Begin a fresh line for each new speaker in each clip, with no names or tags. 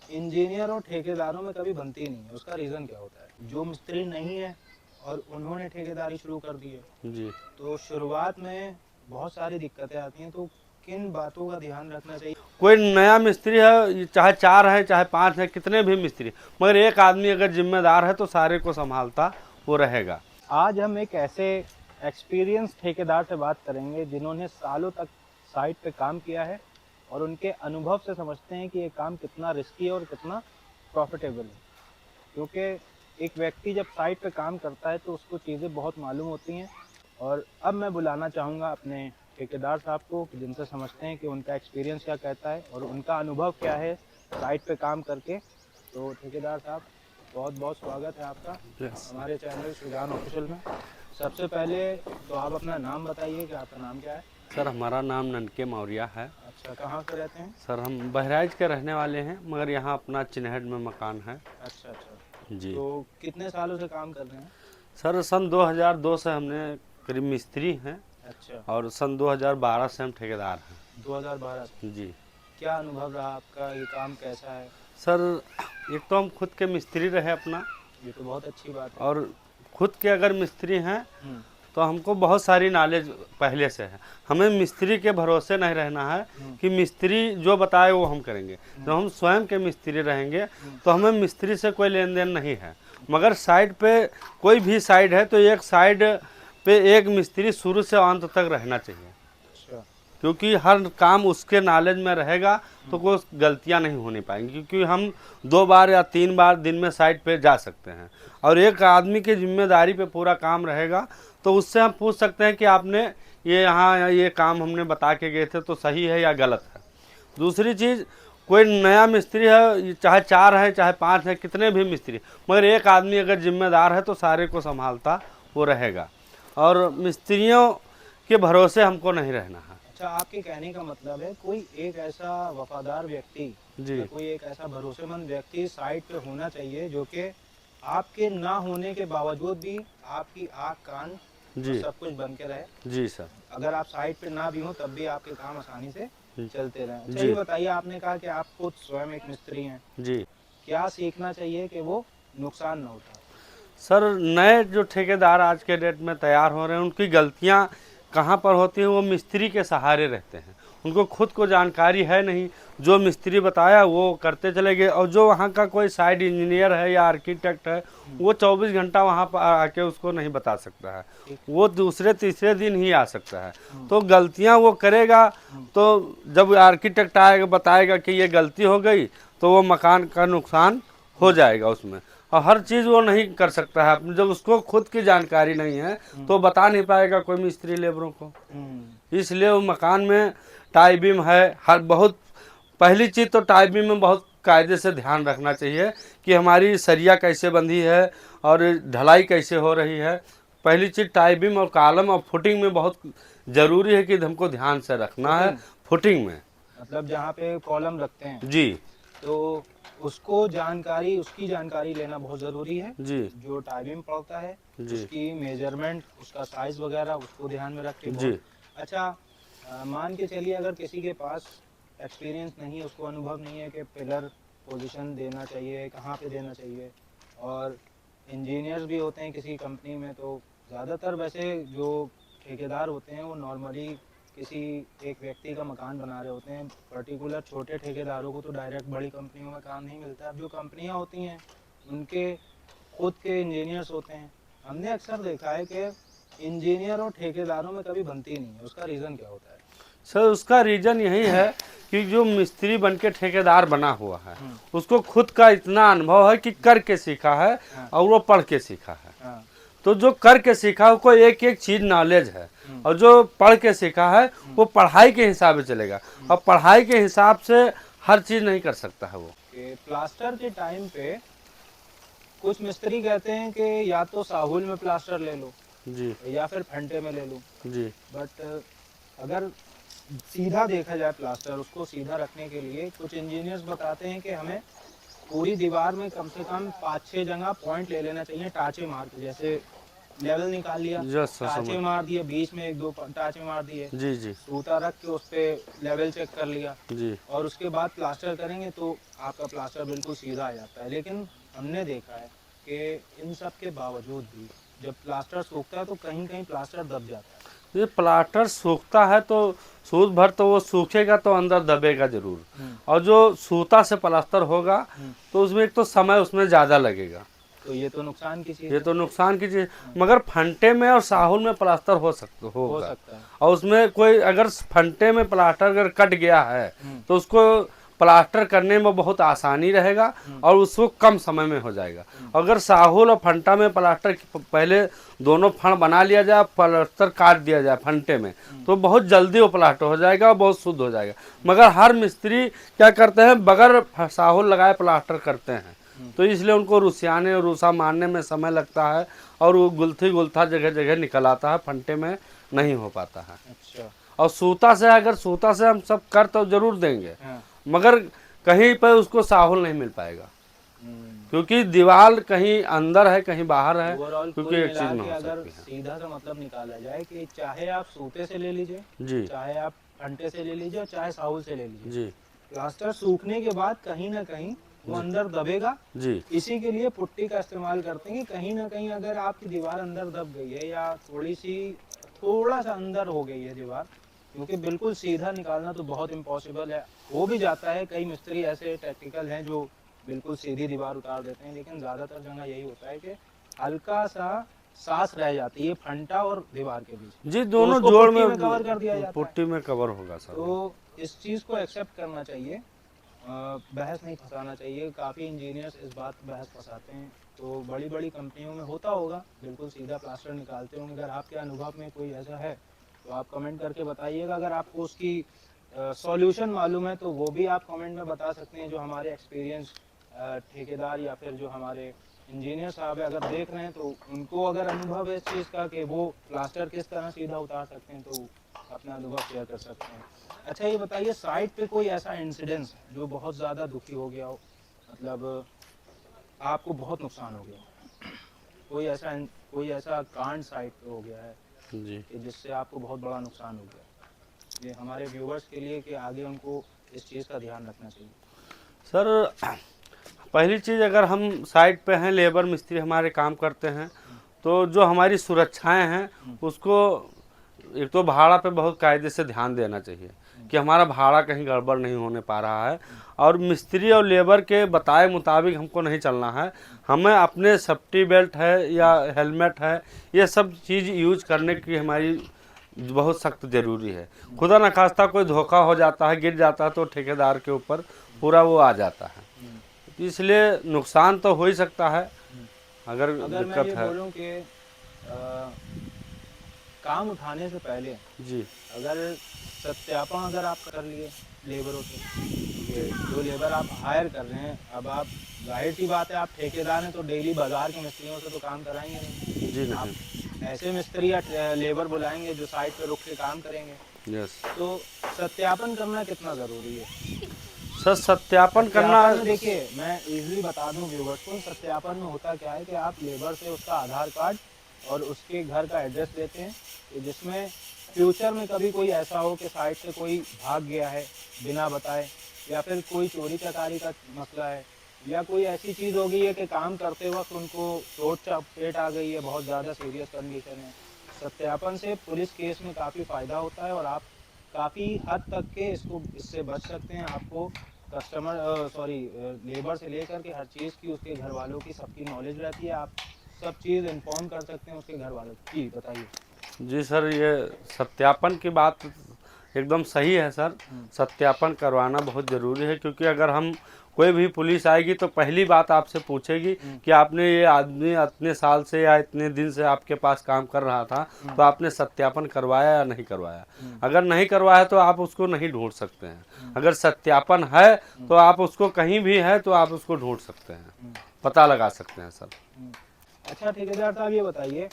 Engineer और ठेकेदारों में कभी बनती नहीं है, उसका रीज़न क्या होता है? जो मिस्त्री नहीं है और उन्होंने ठेकेदारी शुरू कर दी है,
जी।
तो शुरुआत में बहुत सारी दिक्कतें आती हैं, तो किन बातों का ध्यान रखना चाहिए?
कोई नया मिस्त्री है, चाहे 4 है चाहे 5 है, कितने भी मिस्त्री, मगर एक आदमी अगर जिम्मेदार है तो सारे को संभालता वो रहेगा।
आज हम एक ऐसे एक्सपीरियंस ठेकेदार से बात करेंगे जिन्होंने सालों तक साइट पे काम किया है और उनके अनुभव से समझते हैं कि ये काम कितना रिस्की है और कितना प्रॉफिटेबल है। क्योंकि एक व्यक्ति जब साइट पे काम करता है तो उसको चीज़ें बहुत मालूम होती हैं। और अब मैं बुलाना चाहूँगा अपने ठेकेदार साहब को कि जिनसे समझते हैं कि उनका एक्सपीरियंस क्या कहता है और उनका अनुभव क्या है साइट पे काम करके। तो ठेकेदार साहब, बहुत बहुत स्वागत है आपका हमारे चैनल सुजान ऑफिशियल में। सबसे पहले तो आप अपना नाम बताइए कि आपका नाम क्या है?
सर हमारा नाम ननके मौर्या है।
अच्छा, कहाँ से रहते हैं?
सर हम बहराइच के रहने वाले हैं, मगर यहाँ अपना चिन्हट में मकान है।
अच्छा अच्छा।
जी।
तो कितने सालों से काम कर रहे हैं?
सर सन 2002 से हमने करीब मिस्त्री हैं
अच्छा,
और सन 2012 से हम ठेकेदार हैं।
2012 से।
जी।
क्या अनुभव रहा आपका, ये काम कैसा है?
सर एक तो हम खुद के मिस्त्री रहे अपना,
ये तो बहुत अच्छी बात है।
और खुद के अगर मिस्त्री हैं
हम्म,
तो हमको बहुत सारी नॉलेज पहले से है। हमें मिस्त्री के भरोसे नहीं रहना है कि मिस्त्री जो बताए वो हम करेंगे। जब हम स्वयं के मिस्त्री रहेंगे तो हमें मिस्त्री से कोई लेन देन नहीं है। मगर साइड पे कोई भी साइड है तो एक साइड पे एक मिस्त्री शुरू से अंत तक रहना चाहिए,
अच्छा।
क्योंकि हर काम उसके नॉलेज में रहेगा तो कोई गलतियां नहीं होनी पाएंगी। क्योंकि हम 2 बार या 3 बार दिन में साइट पे जा सकते हैं और एक आदमी की जिम्मेदारी पे पूरा काम रहेगा तो उससे हम पूछ सकते हैं कि आपने ये यहाँ ये काम हमने बता के गए थे तो सही है या गलत है। दूसरी चीज़, कोई नया मिस्त्री है, चाहे 4 है चाहे 5 है, कितने भी मिस्त्री, मगर एक आदमी अगर जिम्मेदार है तो सारे को संभालता वो रहेगा। और मिस्त्रियों के भरोसे हमको नहीं रहना है।
अच्छा, आपके कहने का मतलब है कोई एक ऐसा वफादार व्यक्ति
जी।
या कोई एक ऐसा भरोसेमंद व्यक्ति साइट पे होना चाहिए जो कि आपके ना होने के बावजूद भी आपकी आँख कान और
जी।
सब कुछ बन के रहे।
जी सर।
अगर आप साइट पे ना भी हो तब भी आपके काम आसानी से चलते रहें। अच्छा,
जी।
ये बताइए, आपने कहा कि आप खुद स्वयं एक मिस्त्री हैं,
जी।
क्या सीखना चाहिए कि वो नुकसान ना उठाए?
सर नए जो ठेकेदार आज के डेट में तैयार हो रहे हैं उनकी गलतियां कहाँ पर होती हैं, वो मिस्त्री के सहारे रहते हैं। उनको खुद को जानकारी है नहीं, जो मिस्त्री बताया वो करते चले गए। और जो वहाँ का कोई साइड इंजीनियर है या आर्किटेक्ट है वो 24 घंटा वहाँ पर आके उसको नहीं बता सकता है, वो दूसरे तीसरे दिन ही आ सकता है। तो गलतियाँ वो करेगा तो जब आर्किटेक्ट आएगा बताएगा कि ये गलती हो गई तो वो मकान का नुकसान हो जाएगा उसमें। और हर चीज़ वो नहीं कर सकता है, जब उसको खुद की जानकारी नहीं है तो बता नहीं पाएगा कोई मिस्त्री लेबरों को। इसलिए वो मकान में टाई बीम है, हर बहुत पहली चीज़ तो टाई बीम में बहुत कायदे से ध्यान रखना चाहिए कि हमारी सरिया कैसे बंधी है और ढलाई कैसे हो रही है। पहली चीज़ टाई बीम और कॉलम और फुटिंग में बहुत ज़रूरी है कि हमको ध्यान से रखना है। फुटिंग में
मतलब जहाँ पे कॉलम रखते हैं
जी,
तो उसको उसकी जानकारी लेना बहुत ज़रूरी है।
जी,
जो टाइमिंग पड़ता है,
जी,
उसकी मेजरमेंट, उसका साइज़ वगैरह उसको ध्यान में रख के
जी।
बहुत अच्छा। मान के चलिए अगर किसी के पास एक्सपीरियंस नहीं है, उसको अनुभव नहीं है कि पिलर पोजीशन देना चाहिए, कहाँ पे देना चाहिए, और इंजीनियर्स भी होते हैं किसी कंपनी में, तो ज़्यादातर वैसे जो ठेकेदार होते हैं वो नॉर्मली किसी एक व्यक्ति का मकान बना रहे होते हैं। पर्टिकुलर छोटे ठेकेदारों को तो डायरेक्ट बड़ी कंपनियों में काम नहीं मिलता। अब जो कंपनियां होती हैं उनके खुद के इंजीनियर्स होते हैं। हमने अक्सर देखा है कि इंजीनियर और ठेकेदारों में कभी बनती नहीं है, उसका रीज़न क्या होता है?
सर उसका रीज़न यही है कि जो मिस्त्री बन के ठेकेदार बना हुआ है उसको खुद का इतना अनुभव है कि करके सीखा है और वो पढ़ के सीखा है।
हाँ।
तो जो करके सीखा उसको एक एक चीज़ नॉलेज है, और जो पढ़ के सीखा है वो पढ़ाई के हिसाब से चलेगा, और पढ़ाई के हिसाब से हर चीज़ नहीं कर सकता है वो।
कि प्लास्टर के टाइम पे कुछ मिस्त्री कहते हैं कि या तो साहुल में प्लास्टर ले लो
जी,
या फिर फंटे में ले लो,
जी,
बट अगर सीधा देखा जाए प्लास्टर, उसको सीधा रखने के लिए कुछ इंजीनियर्स बताते हैं कि हमें पूरी दीवार में कम से कम 5-6 जगह पॉइंट ले लेना चाहिए, टाँचे मार के, जैसे लेवल निकाल लिया,
यस सर,
टाँचे
समझ।
मार दिए, बीच में 1-2 टाँचे मार दिए,
जी जी
सूता रख के उस पे लेवल चेक कर लिया
जी
और उसके बाद प्लास्टर करेंगे तो आपका प्लास्टर बिल्कुल सीधा आ जाता है। लेकिन हमने देखा है कि इन सब के बावजूद भी जब प्लास्टर सूखता है तो कहीं-कहीं प्लास्टर दब जाता है।
ये प्लास्टर सूखता है तो सूद भर तो वो सूखेगा तो अंदर दबेगा जरूर,
हुँ,
और जो सूता से प्लास्टर होगा
हुँ।
तो उसमें एक तो समय उसमें ज़्यादा लगेगा,
तो ये तो नुकसान की चीज़
ये
है।
तो नुकसान की चीज। मगर फंटे में और साहुल में प्लास्टर
हो
होगा,
सकता है।
और उसमें कोई अगर फंटे में प्लास्टर अगर कट गया है
हुँ,
तो उसको प्लास्टर करने में बहुत आसानी रहेगा
हुँ,
और उसको कम समय में हो जाएगा।
हुँ,
अगर साहुल और फंटा में प्लास्टर पहले दोनों फण बना लिया जाए, प्लास्टर काट दिया जाए फंटे में,
हुँ,
तो बहुत जल्दी वो प्लास्टर हो जाएगा और बहुत शुद्ध हो जाएगा। मगर हर मिस्त्री क्या करते हैं, बगैर साहुल लगाए प्लास्टर करते हैं,
हुँ।
तो इसलिए उनको रुसियाने और रूसा मारने में समय लगता है और वो गुलथी गुलथा जगह जगह निकल आता है, फंटे में नहीं हो पाता है।
अच्छा।
और सूता से, अगर सूता से हम सब कर तो जरूर देंगे,
हाँ।
मगर कहीं पर उसको साहुल नहीं मिल पाएगा,
हुँ।
क्योंकि दीवार कहीं अंदर है कहीं बाहर है,
ओवरऑल
क्योंकि
कुल
एक चीज़
मिला
में
के
हो
अगर
सकती है।
सीधा सा मतलब निकाला जाए कि चाहे आप सूते से ले लीजिए,
जी
चाहे आप फंटे से ले लीजिए और चाहे साहुल से ले लीजिए,
जी
प्लास्टर सूखने के बाद कहीं ना कहीं वो
जी
अंदर दबेगा।
जी
इसी के लिए पुट्टी का इस्तेमाल करते हैं कि कहीं ना कहीं अगर आपकी दीवार अंदर दब गई है या थोड़ा सा अंदर हो गई है दीवार, क्योंकि बिल्कुल सीधा निकालना तो बहुत इम्पॉसिबल है। हो भी जाता है, कई मिस्त्री ऐसे टेक्निकल हैं जो बिल्कुल सीधी दीवार उतार देते हैं, लेकिन ज़्यादातर जगह यही होता है कि हल्का सा सांस रह जाती है फंटा और दीवार के बीच,
जी,
तो
दोनों
उसको
जोड़
पुट्टी में कवर कर दिया
में
जाता है।
पुट्टी में कवर होगा सर।
तो इस चीज़ को एक्सेप्ट करना चाहिए, बहस नहीं फंसाना चाहिए। काफ़ी इंजीनियर्स इस बात पे बहस फंसाते हैं। तो बड़ी बड़ी कंपनियों में होता होगा, बिल्कुल सीधा प्लास्टर निकालते होंगे। अगर आपके अनुभव में कोई ऐसा है तो आप कमेंट करके बताइएगा। अगर आपको उसकी सॉल्यूशन मालूम है तो वो भी आप कमेंट में बता सकते हैं। जो हमारे एक्सपीरियंस ठेकेदार या फिर जो हमारे इंजीनियर साहब है, अगर देख रहे हैं तो उनको अगर अनुभव है इस चीज़ का कि वो प्लास्टर किस तरह सीधा उतार सकते हैं, तो अपना अनुभव शेयर कर सकते हैं। अच्छा ये बताइए, साइट पे कोई ऐसा इंसिडेंस जो बहुत ज़्यादा दुखी हो गया हो, मतलब आपको बहुत नुकसान हो गया हो, कोई ऐसा कांड साइट पे हो गया है
जी
कि जिससे आपको बहुत बड़ा नुकसान हो गया? ये हमारे व्यूवर्स के लिए कि आगे उनको इस चीज़ का ध्यान रखना चाहिए।
सर, पहली चीज़, अगर हम साइट पे हैं, लेबर मिस्त्री हमारे काम करते हैं, तो जो हमारी सुरक्षाएं हैं उसको एक तो भाड़ा पे बहुत कायदे से ध्यान देना चाहिए कि हमारा भाड़ा कहीं गड़बड़ नहीं होने पा रहा है, और मिस्त्री और लेबर के बताए मुताबिक हमको नहीं चलना है। हमें अपने सेफ्टी बेल्ट है या हेलमेट है, ये सब चीज़ यूज करने की हमारी बहुत सख्त ज़रूरी है। खुदा न खास्ता कोई धोखा हो जाता है, गिर जाता है, तो ठेकेदार के ऊपर पूरा वो आ जाता है, इसलिए नुकसान तो हो ही सकता है अगर
अगर मैं
दिक्कत
ये
है।
बोलूँ कि काम उठाने से पहले
जी
अगर सत्यापन अगर आप कर लिए लेबरों से, कि जो लेबर आप हायर कर रहे हैं, अब आप जाहिर सी बात है आप ठेकेदार हैं तो डेली बाजार के मिस्त्रियों से तो काम कराएंगे नहीं।
जी
आप
नहीं,
ऐसे मिस्त्री या लेबर बुलाएंगे जो साइट पे रुक के काम करेंगे।
यस
तो सत्यापन करना कितना ज़रूरी है?
सर, सत्यापन करना।
सत्यापन में देखिए, मैं इजीली बता दूं व्यूवर्स को, सत्यापन में होता क्या है कि आप लेबर से उसका आधार कार्ड और उसके घर का एड्रेस लेते हैं, कि जिसमें फ्यूचर में कभी कोई ऐसा हो कि साइट से कोई भाग गया है बिना बताए, या फिर कोई चोरी चकारी का मसला है, या कोई ऐसी चीज़ हो गई है कि काम करते वक्त उनको चोट चपेट आ गई है, बहुत ज़्यादा सीरियस कंडीशन है। सत्यापन से पुलिस केस में काफ़ी फ़ायदा होता है और आप काफ़ी हद तक के इससे बच सकते हैं। आपको लेबर से लेकर के हर चीज़ की, उसके घर वालों की, सबकी नॉलेज रहती है। आप सब चीज़ इन्फॉर्म कर सकते हैं उसके घर वालों की। जी बताइए।
जी सर, ये सत्यापन की बात एकदम सही है सर। सत्यापन करवाना बहुत ज़रूरी है, क्योंकि अगर हम कोई भी पुलिस आएगी तो पहली बात आपसे पूछेगी कि आपने ये आदमी इतने साल से या इतने दिन से आपके पास काम कर रहा था, तो आपने सत्यापन करवाया या नहीं करवाया। अगर नहीं करवाया तो आप उसको नहीं ढूंढ सकते हैं। अगर सत्यापन है तो आप उसको कहीं भी है तो आप उसको ढूंढ सकते हैं, पता लगा सकते हैं सर।
अच्छा ठेकेदार साहब ये बताइए,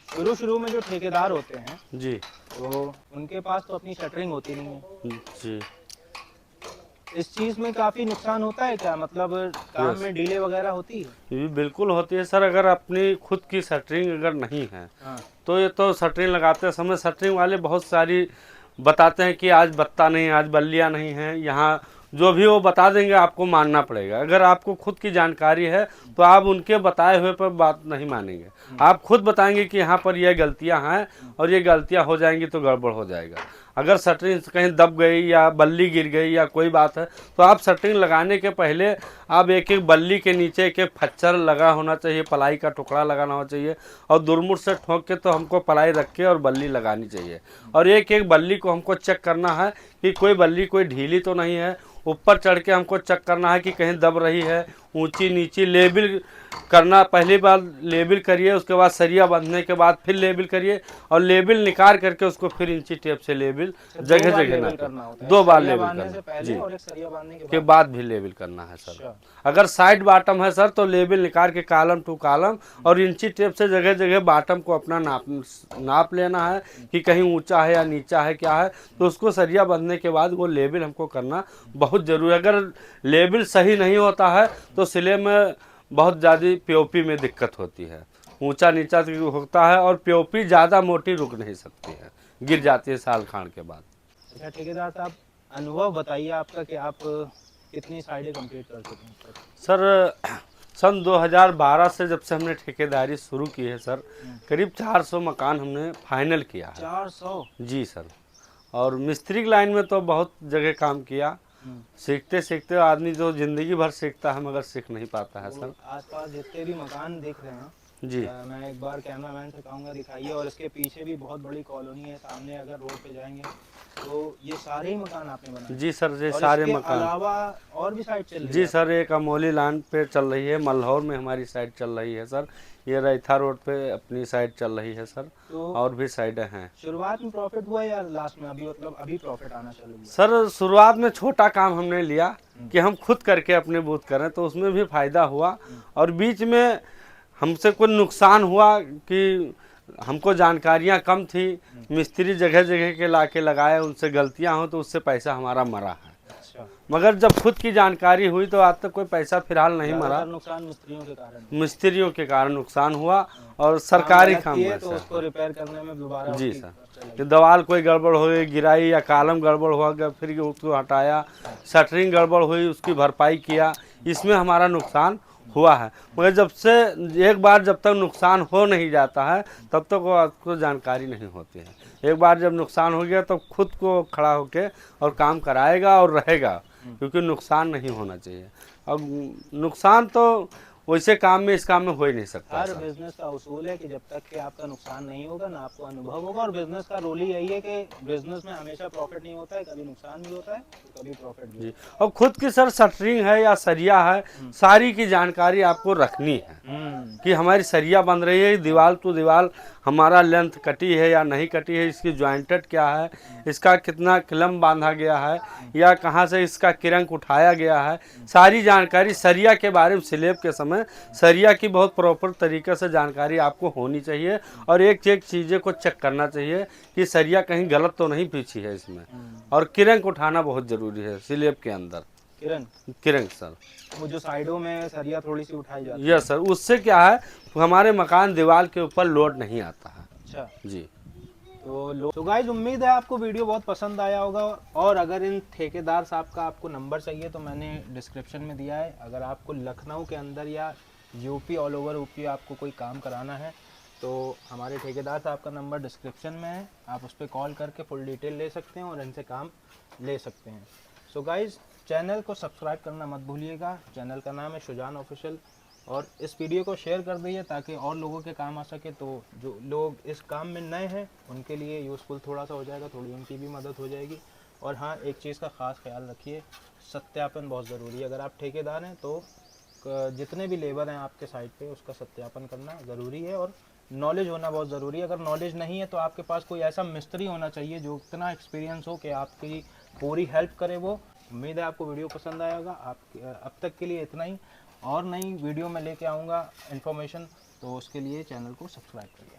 शुरू शुरू में जो ठेकेदार होते हैं
जी
तो उनके पास तो अपनी शटरिंग होती नहीं है,
जी
इस चीज में काफी नुकसान होता है क्या, मतलब काम में डिले वगैरह होती है?
ये बिल्कुल होती है सर। अगर अपनी खुद की शटरिंग अगर नहीं है
हाँ।
तो ये तो शटरिंग लगाते समय शटरिंग वाले बहुत सारी बताते हैं कि आज बत्ता नहीं, आज बल्लियाँ नहीं हैं, यहाँ जो भी वो बता देंगे आपको मानना पड़ेगा। अगर आपको खुद की जानकारी है तो आप उनके बताए हुए पर बात नहीं मानेंगे। आप खुद बताएंगे कि यहाँ पर ये गलतियाँ हैं और ये गलतियाँ हो जाएंगी तो गड़बड़ हो जाएगा। अगर शटरिंग कहीं दब गई या बल्ली गिर गई या कोई बात है तो आप शटरिंग लगाने के पहले आप एक एक बल्ली के नीचे एक एक फच्चर लगा होना चाहिए, पलाई का टुकड़ा लगाना होना चाहिए और दुरमुट से ठोक के तो हमको पलाई रख के और बल्ली लगानी चाहिए। और एक एक बल्ली को हमको चेक करना है कि कोई बल्ली कोई ढीली तो नहीं है। ऊपर चढ़ के हमको चेक करना है कि कहीं दब रही है, ऊंची नीची लेबल करना। पहली बार लेबल करिए, उसके बाद सरिया बांधने के बाद फिर लेबल करिए और लेबल निकाल करके उसको फिर इंची टेप से लेबल जगह जगह ना, 2 बार लेबल करना जी,
और एक सरिया बांधने
के बाद भी लेबल करना है सर। अगर साइड बॉटम है सर तो लेबल निकाल के कॉलम टू कॉलम और इंची टेप से जगह जगह बॉटम को अपना नाप लेना है कि कहीं ऊंचा है या नीचा है क्या है, तो उसको सरिया बांधने के बाद वो लेबल हमको करना बहुत जरूरी है। अगर लेबल सही नहीं होता है तो सिले में बहुत ज़्यादा पीओपी में दिक्कत होती है, ऊंचा नीचा होता है और पीओपी ज़्यादा मोटी रुक नहीं सकती है, गिर जाती है साल खान के बाद।
अच्छा ठेकेदार साहब, अनुभव बताइए आपका कि आप कितनी साइडें कंप्लीट कर चुके हैं
सर? सन 2012 से जब से हमने ठेकेदारी शुरू की है सर, करीब 400 मकान हमने फाइनल किया है।
400?
जी सर। और मिस्त्री की लाइन में तो बहुत जगह काम किया। सीखते सीखते आदमी जो जिंदगी भर सीखता है मगर सीख नहीं पाता है सर।
आसपास जितने भी मकान दिख रहे हैं
जी,
मैं एक बार कैमरामैन से कहूँगा दिखाइए, और इसके पीछे भी बहुत बड़ी कॉलोनी है, सामने अगर रोड पे जाएंगे तो ये सारे ही मकान आपने बनाए?
जी सर, ये
और
सारे
इसके
मकान।
अलावा और भी साइट चल रही है?
जी सर, एक अमोली लाइन पे चल रही है, मल्हौर में हमारी साइट चल रही है सर, ये रैथा रोड पे अपनी साइट चल रही है सर।
तो
और भी साइडें हैं।
शुरुआत में प्रॉफिट हुआ या लास्ट में? अभी मतलब अभी प्रॉफिट आना चालू हुआ?
सर शुरुआत में छोटा काम हमने लिया कि हम खुद करके अपने बूथ करें, तो उसमें भी फायदा हुआ। और बीच में हमसे कुछ नुकसान हुआ कि हमको जानकारियां कम थी, मिस्त्री जगह जगह के लाके लगाए, उनसे गलतियां हो तो उससे पैसा हमारा मरा है।
अच्छा।
मगर जब खुद की जानकारी हुई तो आज तक कोई पैसा फिलहाल नहीं मरा।
नुकसान
मिस्त्रियों के कारण नुकसान हुआ और सरकारी काम है
तो उसको रिपेयर करने में दोबारा
जी सर, दीवार कोई गड़बड़ हो गई, गिराई या कॉलम गड़बड़ हुआ गया, फिर उसको हटाया, शटरिंग गड़बड़ हुई उसकी भरपाई किया, इसमें हमारा नुकसान हुआ है। मगर जब से एक बार जब तक नुकसान हो नहीं जाता है तब तक वो आपको जानकारी नहीं होती है। एक बार जब नुकसान हो गया तो खुद को खड़ा होके और काम कराएगा और रहेगा, क्योंकि नुकसान नहीं होना चाहिए। अब नुकसान तो वैसे काम में इस काम में हो ही नहीं सकता।
हर बिजनेस का उसूल है कि जब तक कि आपका नुकसान नहीं होगा ना आपको अनुभव होगा, और बिजनेस का रोल ही यही है कि बिजनेस में हमेशा प्रॉफिट नहीं होता है, कभी नुकसान भी होता है तो कभी प्रॉफिट भी।
और खुद की सर शटरिंग है या सरिया है, सारी की जानकारी आपको रखनी है कि हमारी सरिया बन रही है, दीवार टू दीवार हमारा लेंथ कटी है या नहीं कटी है, इसकी ज्वाइंटेड क्या है, इसका कितना क्लम बांधा गया है या कहाँ से इसका किरंक उठाया गया है, सारी जानकारी सरिया के बारे में स्लैब के समय सरिया की बहुत प्रॉपर तरीके से जानकारी आपको होनी चाहिए। और एक एक चीज़ें को चेक करना चाहिए कि सरिया कहीं गलत तो नहीं पीछी है इसमें। और किरंक उठाना बहुत ज़रूरी है स्लैब के अंदर। किरंक सर,
वो जो साइडों में सरिया थोड़ी सी उठाई जाती है।
यस सर, उससे क्या है हमारे मकान दीवार के ऊपर लोड नहीं आता है।
अच्छा
जी।
तो गाइस उम्मीद है आपको वीडियो बहुत पसंद आया होगा, और अगर इन ठेकेदार साहब का आपको नंबर चाहिए तो मैंने डिस्क्रिप्शन में दिया है। अगर आपको लखनऊ के अंदर या यूपी ऑल ओवर यूपी आपको कोई काम कराना है तो हमारे ठेकेदार साहब का नंबर डिस्क्रिप्शन में है, आप उस पर कॉल करके फुल डिटेल ले सकते हैं और इनसे काम ले सकते हैं। सो गाइस चैनल को सब्सक्राइब करना मत भूलिएगा। चैनल का नाम है शुजान ऑफिशियल, और इस वीडियो को शेयर कर दीजिए ताकि और लोगों के काम आ सके। तो जो लोग इस काम में नए हैं उनके लिए यूज़फुल थोड़ा सा हो जाएगा, थोड़ी उनकी भी मदद हो जाएगी। और हाँ, एक चीज़ का ख़ास ख्याल रखिए, सत्यापन बहुत ज़रूरी है। अगर आप ठेकेदार हैं तो जितने भी लेबर हैं आपके साइट पे उसका सत्यापन करना ज़रूरी है, और नॉलेज होना बहुत ज़रूरी है। अगर नॉलेज नहीं है तो आपके पास कोई ऐसा मिस्त्री होना चाहिए जो इतना एक्सपीरियंस हो कि आपकी पूरी हेल्प करे वो। उम्मीद है आपको वीडियो पसंद आया होगा। आप अब तक के लिए इतना ही, और नई वीडियो में लेके आऊँगा इन्फॉर्मेशन, तो उसके लिए चैनल को सब्सक्राइब करिए।